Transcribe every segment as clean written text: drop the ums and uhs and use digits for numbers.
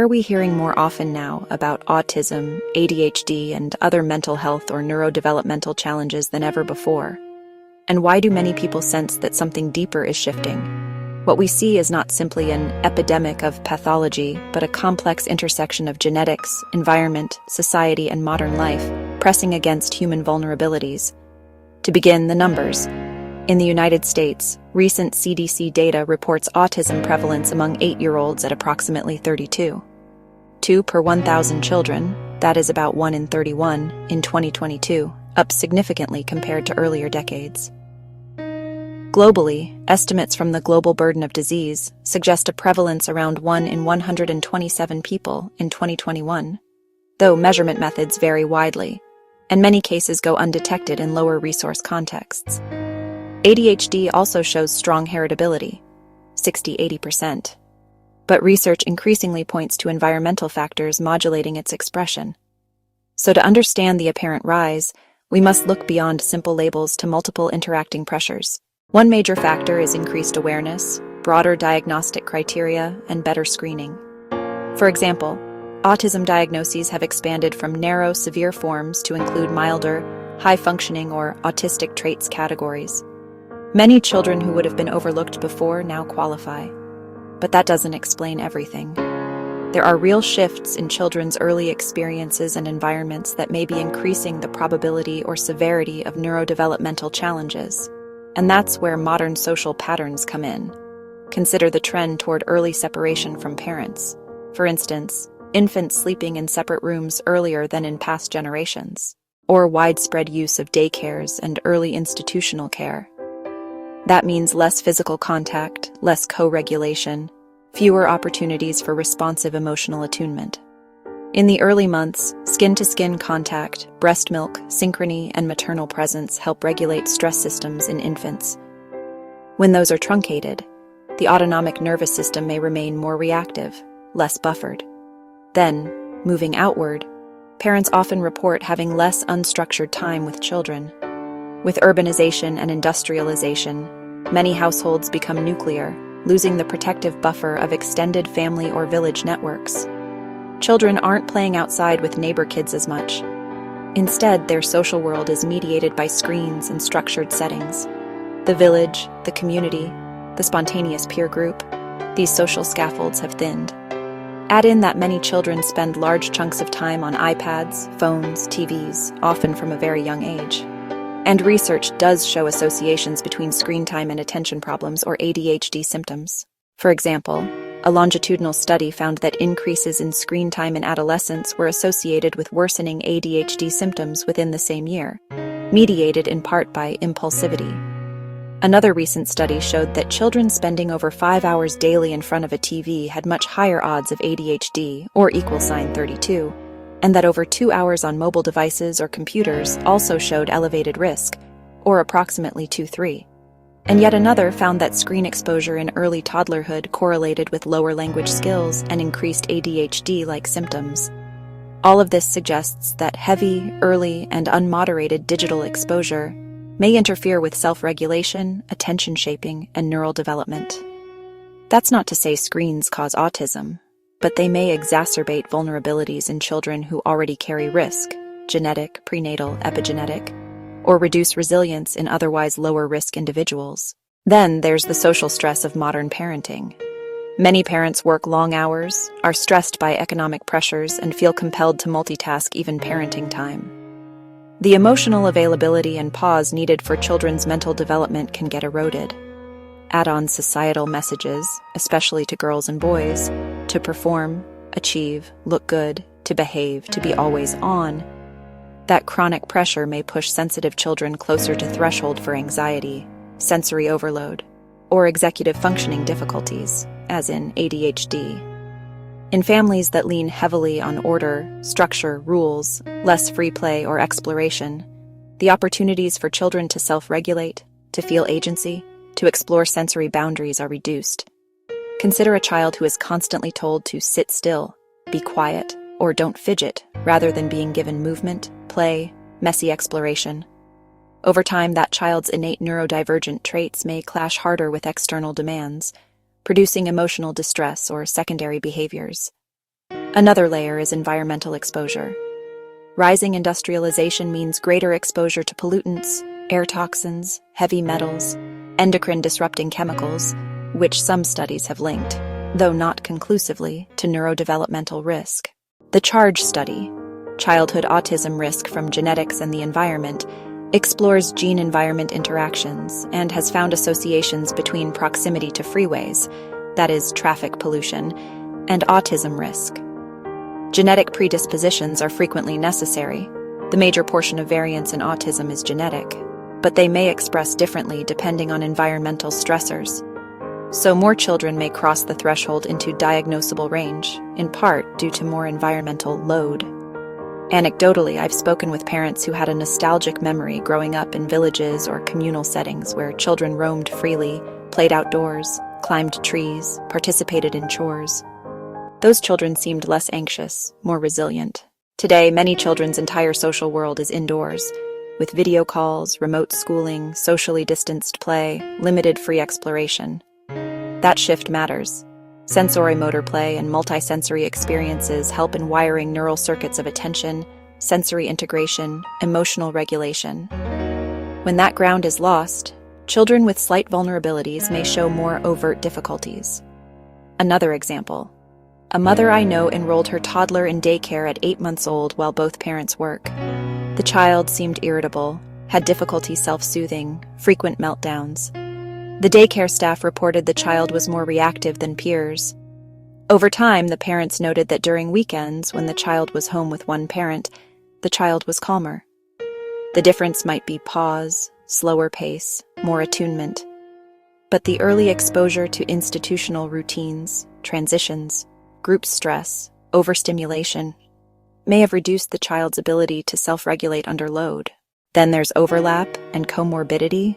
Are we hearing more often now about autism, ADHD, and other mental health or neurodevelopmental challenges than ever before? And why do many people sense that something deeper is shifting? What we see is not simply an epidemic of pathology, but a complex intersection of genetics, environment, society, and modern life, pressing against human vulnerabilities. To begin, the numbers. In the United States, recent CDC data reports autism prevalence among 8-year-olds at approximately 32. 2 per 1,000 children, that is about 1 in 31, in 2022, up significantly compared to earlier decades. Globally, estimates from the Global Burden of Disease suggest a prevalence around 1 in 127 people in 2021, though measurement methods vary widely, and many cases go undetected in lower resource contexts. ADHD also shows strong heritability, 60–80%, but research increasingly points to environmental factors modulating its expression. So to understand the apparent rise, we must look beyond simple labels to multiple interacting pressures. One major factor is increased awareness, broader diagnostic criteria, and better screening. For example, autism diagnoses have expanded from narrow, severe forms to include milder, high-functioning or autistic traits categories. Many children who would have been overlooked before now qualify. But that doesn't explain everything. There are real shifts in children's early experiences and environments that may be increasing the probability or severity of neurodevelopmental challenges. And that's where modern social patterns come in. Consider the trend toward early separation from parents. For instance, infants sleeping in separate rooms earlier than in past generations, or widespread use of daycares and early institutional care. That means less physical contact, less co-regulation, fewer opportunities for responsive emotional attunement. In the early months, skin-to-skin contact, breast milk, synchrony, and maternal presence help regulate stress systems in infants. When those are truncated, the autonomic nervous system may remain more reactive, less buffered. Then, moving outward, parents often report having less unstructured time with children. With urbanization and industrialization, many households become nuclear, losing the protective buffer of extended family or village networks. Children aren't playing outside with neighbor kids as much. Instead, their social world is mediated by screens and structured settings. The village, the community, the spontaneous peer group, these social scaffolds have thinned. Add in that many children spend large chunks of time on iPads, phones, TVs, often from a very young age. And research does show associations between screen time and attention problems or ADHD symptoms. For example, a longitudinal study found that increases in screen time in adolescents were associated with worsening ADHD symptoms within the same year, mediated in part by impulsivity. Another recent study showed that children spending over 5 hours daily in front of a TV had much higher odds of ADHD, or =32, and that over 2 hours on mobile devices or computers also showed elevated risk, or approximately 2–3. And yet another found that screen exposure in early toddlerhood correlated with lower language skills and increased ADHD-like symptoms. All of this suggests that heavy, early, and unmoderated digital exposure may interfere with self-regulation, attention shaping, and neural development. That's not to say screens cause autism, but they may exacerbate vulnerabilities in children who already carry risk, genetic, prenatal, epigenetic, or reduce resilience in otherwise lower-risk individuals. Then there's the social stress of modern parenting. Many parents work long hours, are stressed by economic pressures, and feel compelled to multitask even parenting time. The emotional availability and pause needed for children's mental development can get eroded. Add on societal messages, especially to girls and boys, to perform, achieve, look good, to behave, to be always on. That chronic pressure may push sensitive children closer to threshold for anxiety, sensory overload, or executive functioning difficulties, as in ADHD. In families that lean heavily on order, structure, rules, less free play or exploration, the opportunities for children to self-regulate, to feel agency, to explore sensory boundaries are reduced. Consider a child who is constantly told to sit still, be quiet, or don't fidget, rather than being given movement, play, messy exploration. Over time, that child's innate neurodivergent traits may clash harder with external demands, producing emotional distress or secondary behaviors. Another layer is environmental exposure. Rising industrialization means greater exposure to pollutants, air toxins, heavy metals, endocrine-disrupting chemicals, which some studies have linked, though not conclusively, to neurodevelopmental risk. The CHARGE study, Childhood Autism Risk from Genetics and the Environment, explores gene-environment interactions and has found associations between proximity to freeways, that is, traffic pollution, and autism risk. Genetic predispositions are frequently necessary. The major portion of variance in autism is genetic, but they may express differently depending on environmental stressors. So more children may cross the threshold into diagnosable range, in part due to more environmental load. Anecdotally, I've spoken with parents who had a nostalgic memory growing up in villages or communal settings where children roamed freely, played outdoors, climbed trees, participated in chores. Those children seemed less anxious, more resilient. Today, many children's entire social world is indoors, with video calls, remote schooling, socially distanced play, limited free exploration. That shift matters. Sensorimotor play and multisensory experiences help in wiring neural circuits of attention, sensory integration, emotional regulation. When that ground is lost, children with slight vulnerabilities may show more overt difficulties. Another example. A mother I know enrolled her toddler in daycare at 8 months old while both parents work. The child seemed irritable, had difficulty self-soothing, frequent meltdowns. The daycare staff reported the child was more reactive than peers. Over time, the parents noted that during weekends, when the child was home with one parent, the child was calmer. The difference might be pause, slower pace, more attunement. But the early exposure to institutional routines, transitions, group stress, overstimulation, may have reduced the child's ability to self-regulate under load. Then there's overlap and comorbidity.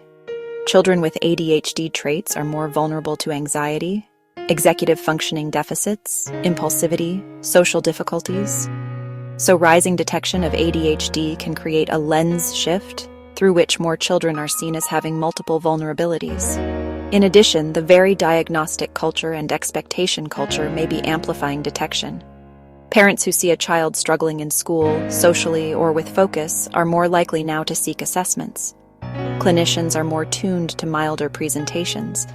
Children with ADHD traits are more vulnerable to anxiety, executive functioning deficits, impulsivity, social difficulties. So rising detection of ADHD can create a lens shift through which more children are seen as having multiple vulnerabilities. In addition, the very diagnostic culture and expectation culture may be amplifying detection. Parents who see a child struggling in school, socially, or with focus are more likely now to seek assessments. Clinicians are more tuned to milder presentations.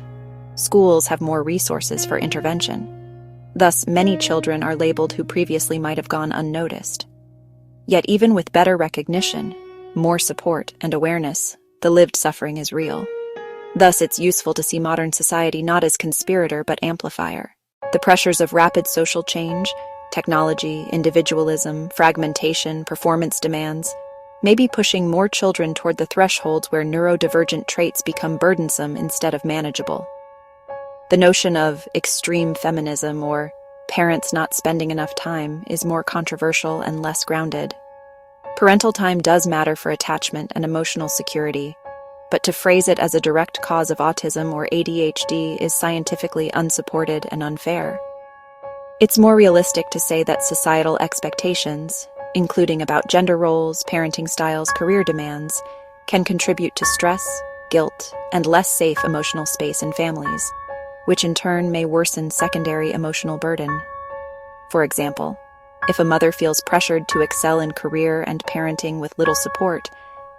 Schools have more resources for intervention. Thus, many children are labeled who previously might have gone unnoticed. Yet even with better recognition, more support, and awareness, the lived suffering is real. Thus, it's useful to see modern society not as conspirator but amplifier. The pressures of rapid social change, technology, individualism, fragmentation, performance demands, may be pushing more children toward the thresholds where neurodivergent traits become burdensome instead of manageable. The notion of extreme feminism or parents not spending enough time is more controversial and less grounded. Parental time does matter for attachment and emotional security, but to phrase it as a direct cause of autism or ADHD is scientifically unsupported and unfair. It's more realistic to say that societal expectations, including about gender roles, parenting styles, career demands, can contribute to stress, guilt, and less safe emotional space in families, which in turn may worsen secondary emotional burden. For example, if a mother feels pressured to excel in career and parenting with little support,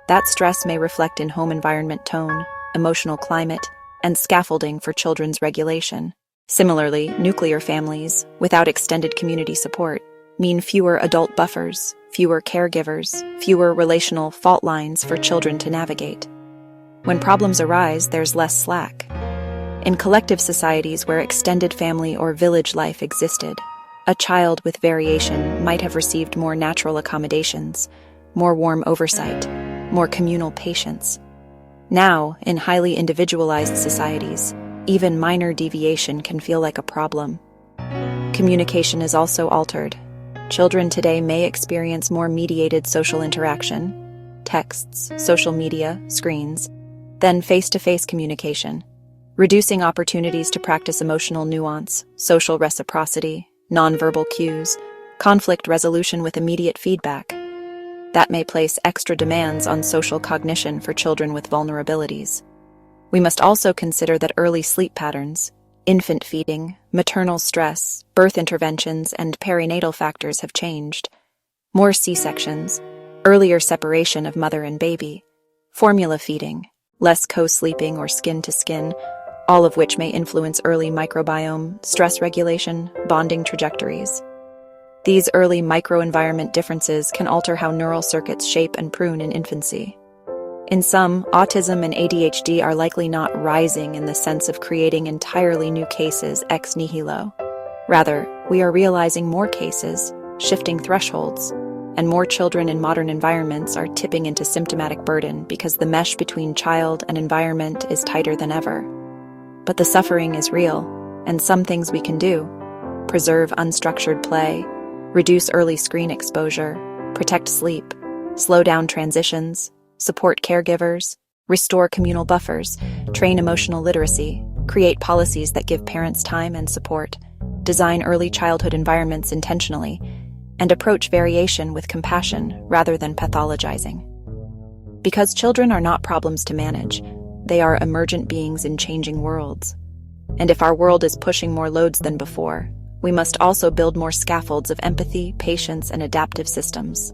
that stress may reflect in home environment tone, emotional climate, and scaffolding for children's regulation. Similarly, nuclear families, without extended community support, mean fewer adult buffers, fewer caregivers, fewer relational fault lines for children to navigate. When problems arise, there's less slack. In collective societies where extended family or village life existed, a child with variation might have received more natural accommodations, more warm oversight, more communal patience. Now, in highly individualized societies, even minor deviation can feel like a problem. Communication is also altered. Children today may experience more mediated social interaction, texts, social media, screens, than face-to-face communication, reducing opportunities to practice emotional nuance, social reciprocity, nonverbal cues, conflict resolution with immediate feedback. That may place extra demands on social cognition for children with vulnerabilities. We must also consider that early sleep patterns, Infant feeding, maternal stress, birth interventions, and perinatal factors have changed. More C-sections, earlier separation of mother and baby, formula feeding, less co-sleeping or skin-to-skin, all of which may influence early microbiome, stress regulation, bonding trajectories. These early microenvironment differences can alter how neural circuits shape and prune in infancy. In some, autism and ADHD are likely not rising in the sense of creating entirely new cases ex nihilo. Rather, we are realizing more cases, shifting thresholds, and more children in modern environments are tipping into symptomatic burden because the mesh between child and environment is tighter than ever. But the suffering is real, and some things we can do: preserve unstructured play, reduce early screen exposure, protect sleep, slow down transitions, support caregivers, restore communal buffers, train emotional literacy, create policies that give parents time and support, design early childhood environments intentionally, and approach variation with compassion rather than pathologizing. Because children are not problems to manage, they are emergent beings in changing worlds. And if our world is pushing more loads than before, we must also build more scaffolds of empathy, patience, and adaptive systems.